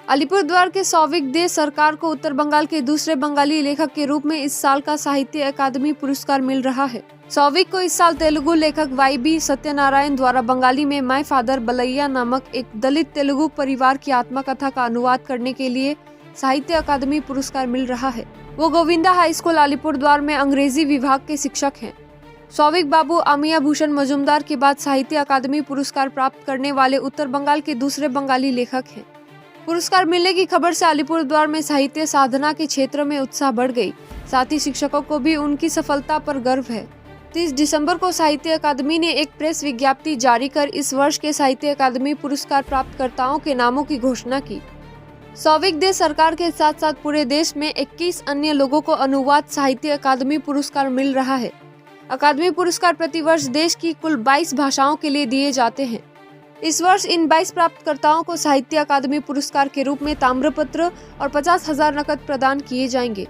अलीपुरद्वार के सौविक दे सरकार को उत्तर बंगाल के दूसरे बंगाली लेखक के रूप में इस साल का साहित्य अकादमी पुरस्कार मिल रहा है। सौविक को इस साल तेलुगु लेखक वाई सत्यनारायण द्वारा बंगाली में माय फादर बलैया नामक एक दलित तेलुगु परिवार की आत्मकथा का अनुवाद करने के लिए साहित्य अकादमी पुरस्कार मिल रहा है। वो गोविंदा हाई स्कूल अलीपुरद्वार में अंग्रेजी विभाग के शिक्षक हैं। सौविक बाबू अमिया भूषण मजूमदार के बाद साहित्य अकादमी पुरस्कार प्राप्त करने वाले उत्तर बंगाल के दूसरे बंगाली लेखक हैं। पुरस्कार मिलने की खबर से अलीपुरद्वार में साहित्य साधना के क्षेत्र में उत्साह बढ़ गई। साथ ही शिक्षकों को भी उनकी सफलता पर गर्व है। 30 दिसंबर को साहित्य अकादमी ने एक प्रेस विज्ञप्ति जारी कर इस वर्ष के साहित्य अकादमी पुरस्कार प्राप्तकर्ताओं के नामों की घोषणा की। सौविक दे सरकार के साथ साथ पूरे देश में 21 अन्य लोगों को अनुवाद साहित्य अकादमी पुरस्कार मिल रहा है। अकादमी पुरस्कार प्रतिवर्ष देश की कुल 22 भाषाओं के लिए दिए जाते हैं। इस वर्ष इन 22 प्राप्तकर्ताओं को साहित्य अकादमी पुरस्कार के रूप में ताम्रपत्र और 50,000 नकद प्रदान किए जाएंगे।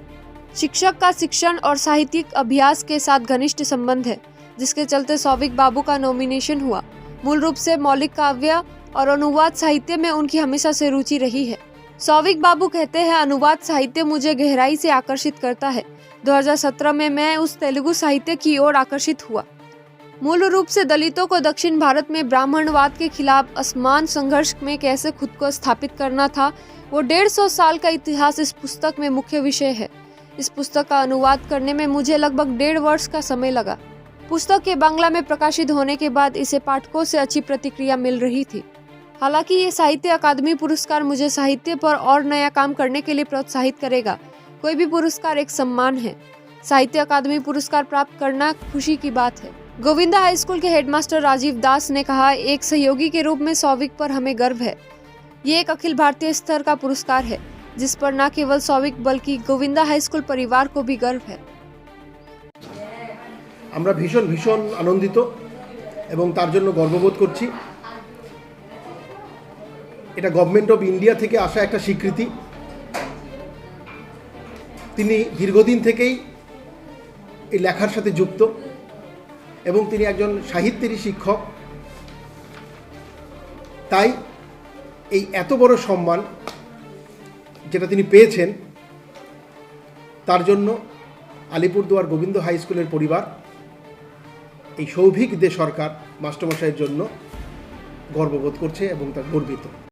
शिक्षक का शिक्षण और साहित्यिक अभ्यास के साथ घनिष्ठ संबंध है, जिसके चलते सौविक बाबू का नॉमिनेशन हुआ। मूल रूप से मौलिक काव्य और अनुवाद साहित्य में उनकी हमेशा से रुचि रही है। सौविक बाबू कहते हैं, अनुवाद साहित्य मुझे गहराई से आकर्षित करता है। 2017 में मैं उस तेलुगु साहित्य की ओर आकर्षित हुआ। मूल रूप से दलितों को दक्षिण भारत में ब्राह्मणवाद के खिलाफ असमान संघर्ष में कैसे खुद को स्थापित करना था, वो 150 साल का इतिहास इस पुस्तक में मुख्य विषय है। इस पुस्तक का अनुवाद करने में मुझे लगभग 1.5 वर्ष का समय लगा। पुस्तक के बांग्ला में प्रकाशित होने के बाद इसे पाठकों से अच्छी प्रतिक्रिया मिल रही थी। हालांकि ये साहित्य अकादमी पुरस्कार मुझे साहित्य पर और नया काम करने के लिए प्रोत्साहित करेगा। कोई भी पुरस्कार एक सम्मान है। साहित्य अकादमी पुरस्कार प्राप्त करना खुशी की बात है। गोविंदा हाई स्कूल के हेडमास्टर राजीव दास ने कहा, एक सहयोगी के रूप में सौविक पर हमें गर्व है। ये एक अखिल भारतीय स्तर का पुरस्कार है, जिस पर न केवल सौविक बल्कि गोविंदा हाई स्कूल परिवार को भी गर्व है। আমরা ভীষণ ভীষণ আনন্দিত এবং তার জন্য গর্ববোধ করছি। এটা গভর্নমেন্ট অফ ইন্ডিয়া থেকে আসা একটা স্বীকৃতি। তিনি দীর্ঘদিন থেকেই এই লেখার সাথে যুক্ত এবং তিনি একজন সাহিত্যেরই শিক্ষক। তাই এই এত বড় সম্মান যেটা তিনি পেয়েছেন, তার জন্য আলিপুরদুয়ার গোবিন্দ হাই স্কুলের পরিবার এই সৌভিক দে সরকার মাস্টারমশাইয়ের জন্য গর্ববোধ করছে এবং তা গর্বিত।